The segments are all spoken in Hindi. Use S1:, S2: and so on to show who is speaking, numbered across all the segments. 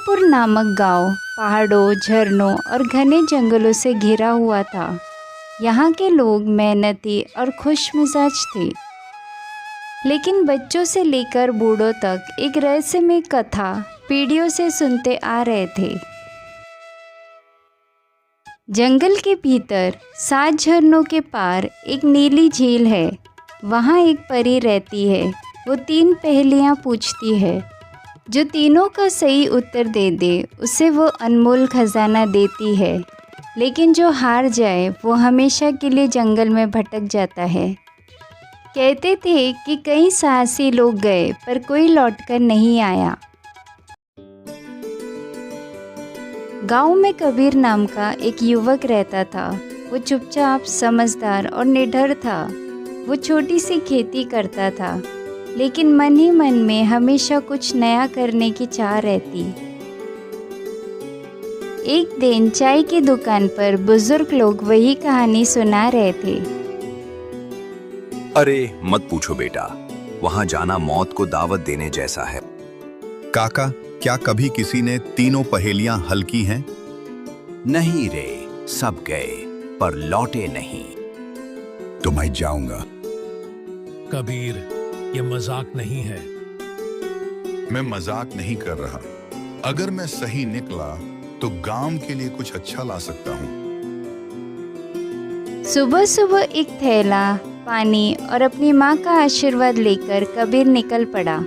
S1: कमलपुर नामक गांव पहाड़ों, झरनों और घने जंगलों से घिरा हुआ था। यहाँ के लोग मेहनती और खुशमिजाज थे, लेकिन बच्चों से लेकर बूढ़ों तक एक रहस्यमय कथा पीढ़ियों से सुनते आ रहे थे। जंगल के भीतर 7 झरनों के पार एक नीली झील है। वहाँ एक परी रहती है। वो 3 पहेलियाँ पूछती है। जो तीनों का सही उत्तर दे दे उसे वो अनमोल खजाना देती है, लेकिन जो हार जाए वो हमेशा के लिए जंगल में भटक जाता है। कहते थे कि कई साहसी लोग गए पर कोई लौटकर नहीं आया। गांव में कबीर नाम का एक युवक रहता था। वो चुपचाप, समझदार और निडर था। वो छोटी सी खेती करता था, लेकिन मन ही मन में हमेशा कुछ नया करने की चाह रहती। एक दिन चाय की दुकान पर बुजुर्ग लोग वही कहानी सुना रहे थे।
S2: अरे मत पूछो बेटा, वहां जाना मौत को दावत देने जैसा है।
S3: काका, क्या कभी किसी ने तीनों पहेलियां हल की हैं?
S2: नहीं रे, सब गए पर लौटे नहीं।
S3: तो मैं जाऊंगा।
S4: कबीर, ये मजाक नहीं है।
S3: मैं मजाक नहीं कर रहा। अगर मैं सही निकला तो गांव के लिए कुछ अच्छा ला सकता हूँ।
S1: सुबह सुबह एक थैला, पानी और अपनी माँ का आशीर्वाद लेकर कबीर निकल पड़ा।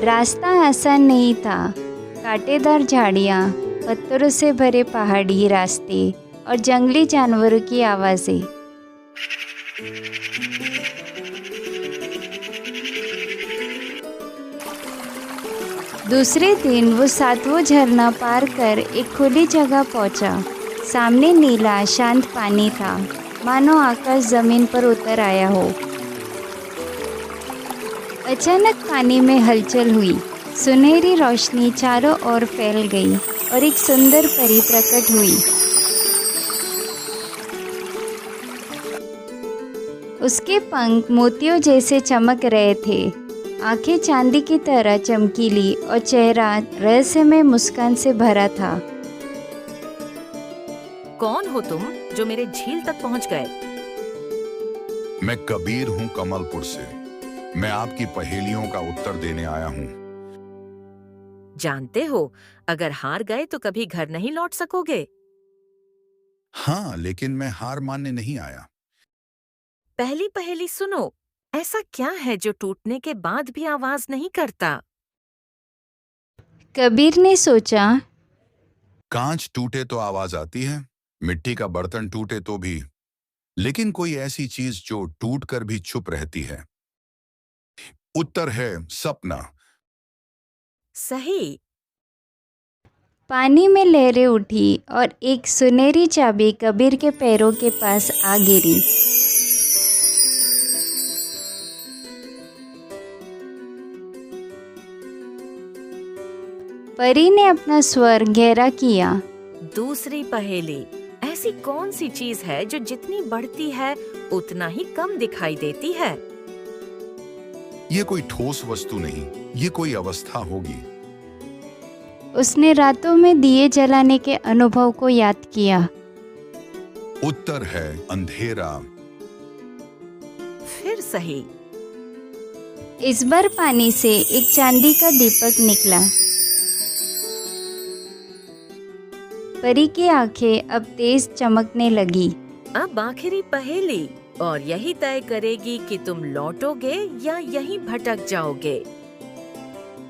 S1: रास्ता आसान नहीं था। कांटेदार झाड़ियाँ, पत्थरों से भरे पहाड़ी रास्ते और जंगली जानवरों की आवाज़ें। दूसरे दिन वो 7वां झरना पार कर एक खुली जगह पहुंचा। सामने नीला शांत पानी था, मानो आकाश जमीन पर उतर आया हो। अचानक पानी में हलचल हुई। सुनहरी रोशनी चारों ओर फैल गई और एक सुंदर परी प्रकट हुई। उसके पंख मोतियों जैसे चमक रहे थे, आंखें चांदी की तरह चमकीली और चेहरा रहस्यमय मुस्कान से भरा था।
S5: कौन हो तुम जो मेरे झील तक पहुंच गए?
S3: मैं कबीर हूँ कमलपुर से। मैं आपकी पहेलियों का उत्तर देने आया हूँ।
S5: जानते हो, अगर हार गए तो कभी घर नहीं लौट सकोगे।
S3: हाँ, लेकिन मैं हार मानने नहीं आया।
S5: पहली पहेली सुनो। ऐसा क्या है जो टूटने के बाद भी आवाज नहीं करता?
S1: कबीर ने सोचा।
S3: कांच टूटे तो आवाज आती है, मिट्टी का बर्तन टूटे तो भी, लेकिन कोई ऐसी चीज जो टूट कर भी चुप रहती है। उत्तर है सपना।
S5: सही।
S1: पानी में लहरें उठी और एक सुनहरी चाबी कबीर के पैरों के पास आ गिरी। परी ने अपना स्वर गहरा किया।
S5: दूसरी पहेली। ऐसी कौन सी चीज है जो जितनी बढ़ती है उतना ही कम दिखाई देती है?
S3: ये कोई ठोस वस्तु नहीं, ये कोई अवस्था होगी।
S1: उसने रातों में दिए जलाने के अनुभव को याद किया।
S3: उत्तर है अंधेरा।
S5: फिर सही।
S1: इस बार पानी से एक चांदी का दीपक निकला। परी की आंखें अब तेज चमकने लगी।
S5: अब आखिरी पहेली, और यही तय करेगी कि तुम लौटोगे या यहीं भटक जाओगे।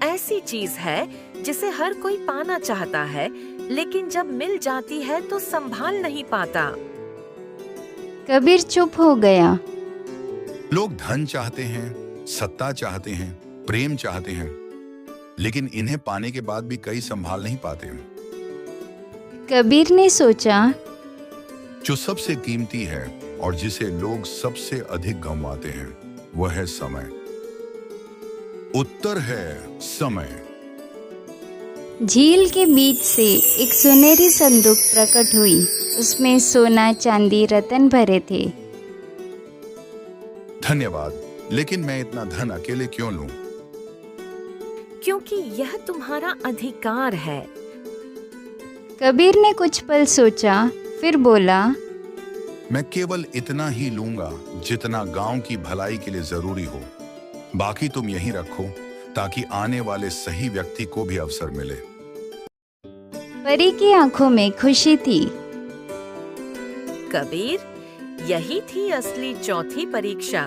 S5: ऐसी चीज है जिसे हर कोई पाना चाहता है, लेकिन जब मिल जाती है तो संभाल नहीं पाता।
S1: कबीर चुप हो गया।
S3: लोग धन चाहते हैं, सत्ता चाहते हैं, प्रेम चाहते हैं, लेकिन इन्हें पाने के बाद भी कई संभाल नहीं पाते।
S1: कबीर ने सोचा।
S3: जो सबसे कीमती है और जिसे लोग सबसे अधिक गंवाते हैं, वह है समय। उत्तर है समय।
S1: झील के बीच से एक सुनहरी संदूक प्रकट हुई। उसमें सोना, चांदी, रत्न भरे थे।
S3: धन्यवाद, लेकिन मैं इतना धन अकेले क्यों लूं?
S5: क्योंकि यह तुम्हारा अधिकार है।
S1: कबीर ने कुछ पल सोचा, फिर बोला,
S3: मैं केवल इतना ही लूंगा जितना गांव की भलाई के लिए जरूरी हो। बाकी तुम यहीं रखो ताकि आने वाले सही व्यक्ति को भी अवसर मिले।
S1: परी की आंखों में खुशी थी।
S5: कबीर, यही थी असली चौथी परीक्षा,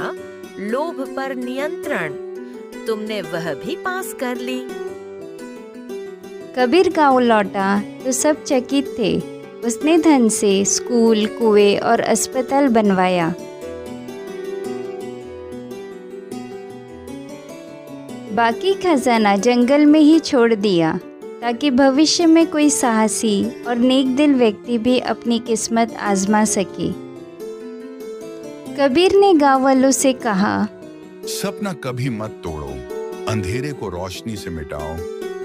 S5: लोभ पर नियंत्रण। तुमने वह भी पास कर ली।
S1: कबीर गांव लौटा तो सब चकित थे। उसने धन से स्कूल, कुएं और अस्पताल बनवाया। बाकी खजाना जंगल में ही छोड़ दिया ताकि भविष्य में कोई साहसी और नेक दिल व्यक्ति भी अपनी किस्मत आजमा सके। कबीर ने गांव वालों से कहा,
S3: सपना कभी मत तोड़ो, अंधेरे को रोशनी से मिटाओ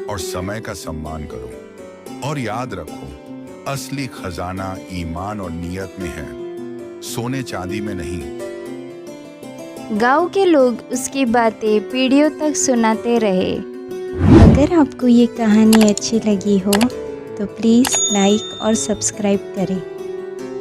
S3: और समय का सम्मान करो। और याद रखो, असली खजाना ईमान और नियत में है, सोने चांदी में नहीं।
S1: गांव के लोग उसकी बातें पीढ़ियों तक सुनाते रहे।
S6: अगर आपको ये कहानी अच्छी लगी हो तो प्लीज़ लाइक और सब्सक्राइब करें।